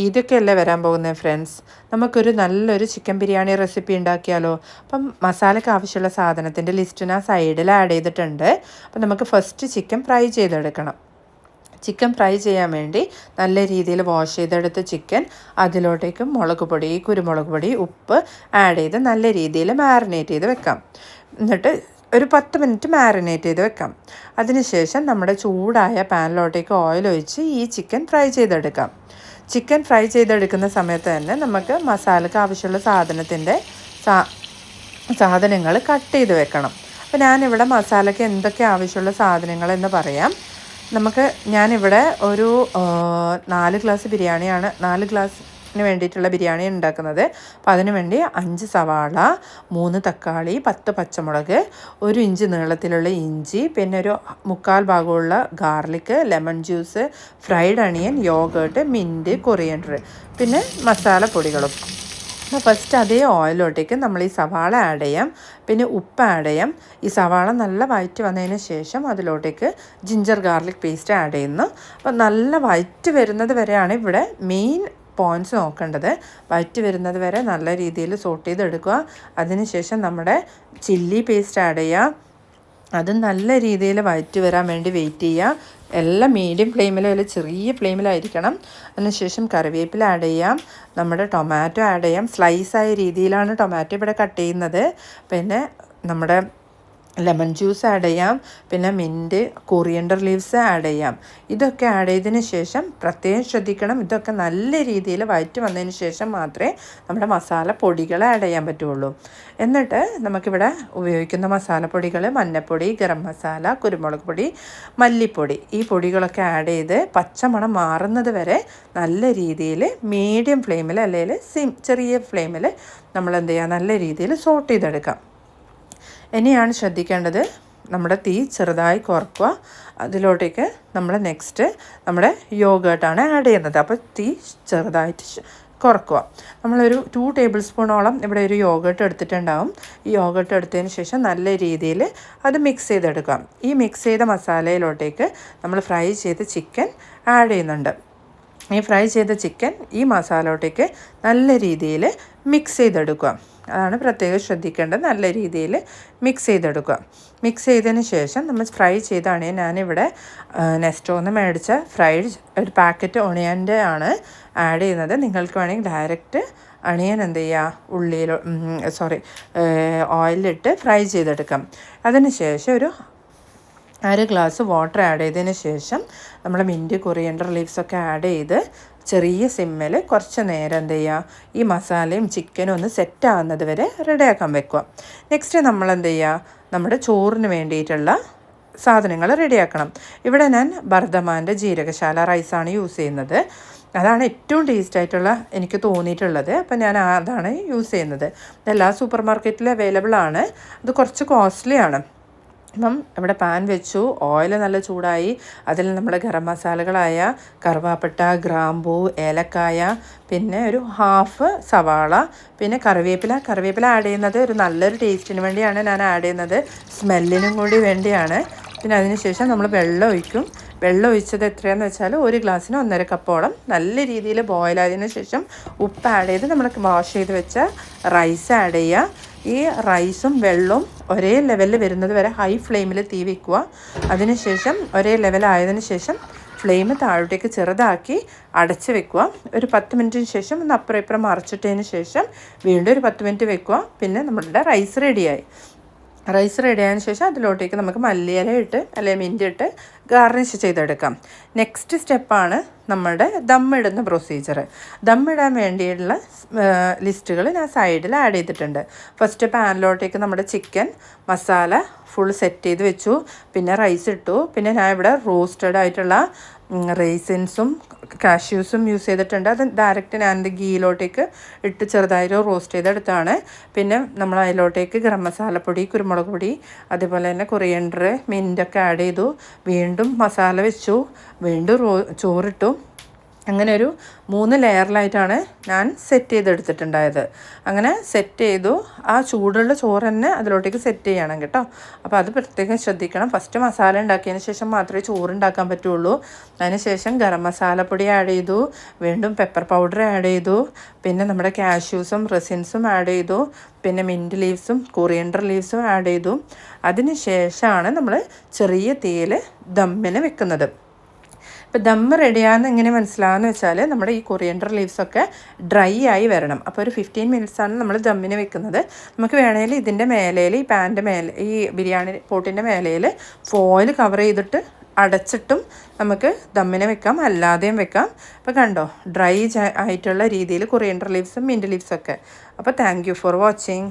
ഇതൊക്കെയല്ലേ വരാൻ പോകുന്നത് ഫ്രണ്ട്സ്. നമുക്കൊരു നല്ലൊരു ചിക്കൻ ബിരിയാണി റെസിപ്പി ഉണ്ടാക്കിയാലോ? അപ്പം മസാലയ്ക്ക് ആവശ്യമുള്ള സാധനത്തിൻ്റെ ലിസ്റ്റ് ഞാൻ സൈഡിൽ ആഡ് ചെയ്തിട്ടുണ്ട്. അപ്പം നമുക്ക് ഫസ്റ്റ് ചിക്കൻ ഫ്രൈ ചെയ്തെടുക്കണം. ചിക്കൻ ഫ്രൈ ചെയ്യാൻ വേണ്ടി നല്ല രീതിയിൽ വാഷ് ചെയ്തെടുത്ത ചിക്കൻ അതിലോട്ടേക്ക് മുളക് പൊടി, കുരുമുളക് പൊടി, ഉപ്പ് ആഡ് ചെയ്ത് നല്ല രീതിയിൽ മാരിനേറ്റ് ചെയ്ത് വെക്കാം. എന്നിട്ട് ഒരു 10 മിനിറ്റ് മാരിനേറ്റ് ചെയ്ത് വെക്കാം. അതിനുശേഷം നമ്മുടെ ചൂടായ പാനിലോട്ടേക്ക് ഓയിൽ ഒഴിച്ച് ഈ ചിക്കൻ ഫ്രൈ ചെയ്തെടുക്കാം. ചിക്കൻ ഫ്രൈ ചെയ്തെടുക്കുന്ന സമയത്ത് തന്നെ നമുക്ക് മസാലയ്ക്ക് ആവശ്യമുള്ള സാധനങ്ങൾ കട്ട് ചെയ്ത് വെക്കണം. അപ്പോൾ ഞാനിവിടെ മസാലയ്ക്ക് എന്തൊക്കെ ആവശ്യമുള്ള സാധനങ്ങളെന്ന് പറയാം. ഞാനിവിടെ ഒരു 4 ഗ്ലാസ് ബിരിയാണിയാണ്, 4 ഗ്ലാസിന് വേണ്ടിയിട്ടുള്ള ബിരിയാണി ഉണ്ടാക്കുന്നത്. അപ്പോൾ അതിന് വേണ്ടി 5 സവാള, 3 തക്കാളി, 10 പച്ചമുളക്, 1 ഇഞ്ച് നീളത്തിലുള്ള ഇഞ്ചി, പിന്നെ ഒരു 3/4 ഭാഗമുള്ള garlic, lemon juice, fried onion, yoghurt, mint, coriander, പിന്നെ മസാലപ്പൊടികളും. അപ്പോൾ ഫസ്റ്റ് അതേ ഓയിലോട്ടേക്ക് നമ്മൾ ഈ സവാള ആഡ് ചെയ്യാം, പിന്നെ ഉപ്പ് ആഡ് ചെയ്യാം. ഈ സവാള നല്ല വഴറ്റി വന്നതിന് ശേഷം അതിലോട്ടേക്ക് ജിഞ്ചർ ഗാർലിക് പേസ്റ്റ് ആഡ് ചെയ്യുന്നു. അപ്പോൾ നല്ല വഴറ്റി വരുന്നത് വരെയാണ് ഇവിടെ മെയിൻ പോയിൻറ്റ്സ് നോക്കേണ്ടത്. വഴറ്റി വരുന്നത് വരെ നല്ല രീതിയിൽ സോട്ട് ചെയ്തെടുക്കുക. അതിനുശേഷം നമ്മുടെ ചില്ലി പേസ്റ്റ് ആഡ് ചെയ്യുക. അത് നല്ല രീതിയിൽ വഴറ്റി വരാൻ വേണ്ടി വെയിറ്റ് ചെയ്യുക. എല്ലാം മീഡിയം ഫ്ലെയിമിലോ അല്ലെങ്കിൽ ചെറിയ ഫ്ലെയിമിലായിരിക്കണം. അതിനുശേഷം കറിവേപ്പില ആഡ് ചെയ്യാം, നമ്മുടെ ടൊമാറ്റോ ആഡ് ചെയ്യാം. സ്ലൈസായ രീതിയിലാണ് ടൊമാറ്റോ ഇവിടെ കട്ട് ചെയ്യുന്നത്. പിന്നെ നമ്മുടെ ലെമൺ ജ്യൂസ് ആഡ് ചെയ്യാം, പിന്നെ മിൻറ്റ്, കൊറിയൻഡർ ലീവ്സ് ആഡ് ചെയ്യാം. ഇതൊക്കെ ആഡ് ചെയ്തതിന് ശേഷം പ്രത്യേകം ശ്രദ്ധിക്കണം, ഇതൊക്കെ നല്ല രീതിയിൽ വഴറ്റി വന്നതിന് ശേഷം മാത്രമേ നമ്മുടെ മസാല പൊടികൾ ആഡ് ചെയ്യാൻ പറ്റുള്ളൂ. എന്നിട്ട് നമുക്കിവിടെ ഉപയോഗിക്കുന്ന മസാലപ്പൊടികൾ മഞ്ഞൾപ്പൊടി, ഗരം മസാല, കുരുമുളക് പൊടി, മല്ലിപ്പൊടി, ഈ പൊടികളൊക്കെ ആഡ് ചെയ്ത് പച്ചമണം മാറുന്നത് വരെ നല്ല രീതിയിൽ മീഡിയം ഫ്ലെയിമിൽ അല്ലെങ്കിൽ ചെറിയ ഫ്ലെയിമിൽ നമ്മൾ എന്ത് ചെയ്യുക, നല്ല രീതിയിൽ സോട്ട് ചെയ്തെടുക്കാം. ഇനിയാണ് ശ്രദ്ധിക്കേണ്ടത്, നമ്മുടെ തീ ചെറുതായി കുറക്കുക. അതിലോട്ടേക്ക് നമ്മൾ നെക്സ്റ്റ് നമ്മുടെ യോഗേർട്ടാണ് ആഡ് ചെയ്യുന്നത്. അപ്പോൾ തീ ചെറുതായിട്ട് കുറക്കുക. നമ്മളൊരു 2 ടേബിൾ സ്പൂണോളം ഇവിടെ ഒരു യോഗേർട്ട് എടുത്തിട്ടുണ്ടാവും. ഈ യോഗേർട്ട് എടുത്തതിന് ശേഷം നല്ല രീതിയിൽ അത് മിക്സ് ചെയ്തെടുക്കാം. ഈ മിക്സ് ചെയ്ത മസാലയിലോട്ടേക്ക് നമ്മൾ ഫ്രൈ ചെയ്ത ചിക്കൻ ആഡ് ചെയ്യുന്നുണ്ട്. ഈ ഫ്രൈ ചെയ്ത ചിക്കൻ ഈ മസാലയോട്ടേക്ക് നല്ല രീതിയിൽ മിക്സ് ചെയ്തെടുക്കുക. അതാണ് പ്രത്യേകം ശ്രദ്ധിക്കേണ്ടത്. നല്ല രീതിയിൽ മിക്സ് ചെയ്തെടുക്കുക. മിക്സ് ചെയ്തതിന് ശേഷം നമ്മൾ ഫ്രൈ ചെയ്താണ്, ഞാനിവിടെ നെസ്റ്റോന്ന് മേടിച്ച ഫ്രൈഡ് ഒരു പാക്കറ്റ് ഒണിയൻ്റെ ആണ് ആഡ് ചെയ്യുന്നത്. നിങ്ങൾക്ക് വേണമെങ്കിൽ ഡയറക്റ്റ് അണിയൻ എന്ത് ചെയ്യുക, ഓയിലിട്ട് ഫ്രൈ ചെയ്തെടുക്കാം. അതിന് ശേഷം ഒരു 1/2 ഗ്ലാസ് വാട്ടർ ആഡ് ചെയ്തതിന് ശേഷം നമ്മൾ മിൻറ്റ്, കൊറിയൻഡർ ലീവ്സൊക്കെ ആഡ് ചെയ്ത് ചെറിയ സിമ്മിൽ കുറച്ച് നേരം എന്ത് ചെയ്യുക, ഈ മസാലയും ചിക്കനും ഒന്ന് സെറ്റാകുന്നത് വരെ റെഡിയാക്കാൻ വെക്കുക. നെക്സ്റ്റ് നമ്മൾ എന്ത് ചെയ്യുക, നമ്മുടെ ചോറിന് വേണ്ടിയിട്ടുള്ള സാധനങ്ങൾ റെഡിയാക്കണം. ഇവിടെ ഞാൻ ബർദമാൻ്റെ ജീരകശാല റൈസാണ് യൂസ് ചെയ്യുന്നത്. അതാണ് ഏറ്റവും ടേസ്റ്റായിട്ടുള്ള എനിക്ക് തോന്നിയിട്ടുള്ളത്. അപ്പം ഞാൻ അതാണ് യൂസ് ചെയ്യുന്നത്. എല്ലാ സൂപ്പർ മാർക്കറ്റിലും അവൈലബിൾ ആണ്. അത് കുറച്ച് കോസ്റ്റ്ലിയാണ്. അപ്പം ഇവിടെ പാൻ വെച്ചു, ഓയിൽ നല്ല ചൂടായി. അതിൽ നമ്മുടെ ഗരം മസാലകളായ കറുവാപ്പട്ട, ഗ്രാമ്പൂ, ഏലക്കായ, പിന്നെ ഒരു 1/2 സവാള, പിന്നെ കറിവേപ്പില ആഡ് ചെയ്യുന്നത് ഒരു നല്ലൊരു ടേസ്റ്റിന് വേണ്ടിയാണ് ഞാൻ ആഡ് ചെയ്യുന്നത്, സ്മെല്ലിനും കൂടി വേണ്ടിയാണ്. പിന്നെ അതിനുശേഷം നമ്മൾ വെള്ളം ഒഴിക്കും. വെള്ളം ഒഴിച്ചത് എത്രയാണെന്ന് വെച്ചാൽ 1 ഗ്ലാസ്സിന് 1.5 കപ്പോളം നല്ല രീതിയിൽ ബോയിലായതിനു ശേഷം ഉപ്പ് ആഡ് ചെയ്ത് നമ്മൾ വാഷ് ചെയ്ത് വെച്ച റൈസ് ആഡ് ചെയ്യുക. ഈ റൈസും വെള്ളവും ഒരേ ലെവലിൽ വരുന്നത് വരെ ഹൈ ഫ്ലെയിമിൽ തീ വയ്ക്കുക. അതിനുശേഷം ഒരേ ലെവലായതിനു ശേഷം ഫ്ലെയിം താഴോട്ടേക്ക് ചെറുതാക്കി അടച്ച് വെക്കുക. ഒരു 10 മിനിറ്റിന് ശേഷം ഒന്ന് അപ്പുറം ഇപ്പുറം മറിച്ചിട്ടതിന് ശേഷം വീണ്ടും ഒരു 10 മിനിറ്റ് വെക്കുക. പിന്നെ നമ്മളുടെ റൈസ് റെഡിയായി. റൈസ് റെഡി ആയതിനു ശേഷം അതിലോട്ടേക്ക് നമുക്ക് മല്ലിയില ഇട്ട് അല്ലെങ്കിൽ മിൻറ്റ് ഇട്ട് ഗാർണിഷ് ചെയ്തെടുക്കാം. നെക്സ്റ്റ് സ്റ്റെപ്പാണ് നമ്മുടെ ദമ്മിടുന്ന പ്രൊസീജിയർ. ദമ്മിടാൻ വേണ്ടിയുള്ള ലിസ്റ്റുകൾ ഞാൻ സൈഡിൽ ആഡ് ചെയ്തിട്ടുണ്ട്. ഫസ്റ്റ് പാനിലോട്ടേക്ക് നമ്മുടെ ചിക്കൻ മസാല ഫുൾ സെറ്റ് ചെയ്ത് വെച്ചു. പിന്നെ റൈസ് ഇട്ടു. പിന്നെ ഞാൻ ഇവിടെ റോസ്റ്റഡ് ആയിട്ടുള്ള റേസിൻസും കാഷ്യൂസും യൂസ് ചെയ്തിട്ടുണ്ട്. അത് ഡയറക്റ്റ് ഞാൻ ഗീയിലോട്ടേക്ക് ഇട്ട് ചെറുതായിട്ട് റോസ്റ്റ് ചെയ്തെടുത്താണ്. പിന്നെ നമ്മൾ അതിലോട്ടേക്ക് ഗരം മസാലപ്പൊടി, കുരുമുളക് പൊടി, അതുപോലെ തന്നെ കൊറിയൻഡർ, മിൻറ്റൊക്കെ ആഡ് ചെയ്തു. വീണ്ടും മസാല വെച്ചു, വീണ്ടും ചോറിട്ടു. അങ്ങനെ ഒരു 3 ലെയറിലായിട്ടാണ് ഞാൻ സെറ്റ് ചെയ്തെടുത്തിട്ടുണ്ടായത്. അങ്ങനെ സെറ്റ് ചെയ്തു. ആ ചൂടുള്ള ചോറ് തന്നെ അതിലോട്ടേക്ക് സെറ്റ് ചെയ്യണം കേട്ടോ. അപ്പോൾ അത് പ്രത്യേകം ശ്രദ്ധിക്കണം. ഫസ്റ്റ് മസാല ഉണ്ടാക്കിയതിന് ശേഷം മാത്രമേ ചോറ് ഉണ്ടാക്കാൻ പറ്റുള്ളൂ. അതിന് ശേഷം ഗരം മസാലപ്പൊടി ആഡ് ചെയ്തു, വീണ്ടും പെപ്പർ പൗഡർ ആഡ് ചെയ്തു, പിന്നെ നമ്മുടെ കാഷ്യൂസും റെസിൻസും ആഡ് ചെയ്തു, പിന്നെ മിൻറ്റ് ലീവ്സും കൊറിയൻഡർ ലീവ്സും ആഡ് ചെയ്തു. അതിന് ശേഷമാണ് നമ്മൾ ചെറിയ തീയിൽ ദമ്മിന് വെക്കുന്നത്. ഇപ്പോൾ ദമ്മ് റെഡിയാണെന്ന് എങ്ങനെ മനസ്സിലാകുമെന്ന് വെച്ചാൽ നമ്മുടെ ഈ കൊറിയൻഡർ ലീവ്സൊക്കെ ഡ്രൈ ആയി വരണം. അപ്പോൾ ഒരു 15 മിനിറ്റ്സാണ് നമ്മൾ ദമ്മിന് വെക്കുന്നത്. നമുക്ക് വേണമെങ്കിൽ ഇതിൻ്റെ മേലയിൽ, ഈ പാൻ്റെ മേലെ, ഈ ബിരിയാണി പോട്ടിൻ്റെ മേലയിൽ ഫോയിൽ കവർ ചെയ്തിട്ട് അടച്ചിട്ടും നമുക്ക് ദമ്മിന് വെക്കാം, അല്ലാതെയും വെക്കാം. അപ്പോൾ കണ്ടോ, ഡ്രൈ ആയിട്ടുള്ള രീതിയിൽ കൊറിയൻഡർ ലീവ്സും മിൻറ്റ് ലീവ്സൊക്കെ. അപ്പോൾ താങ്ക് യു ഫോർ വാച്ചിങ്.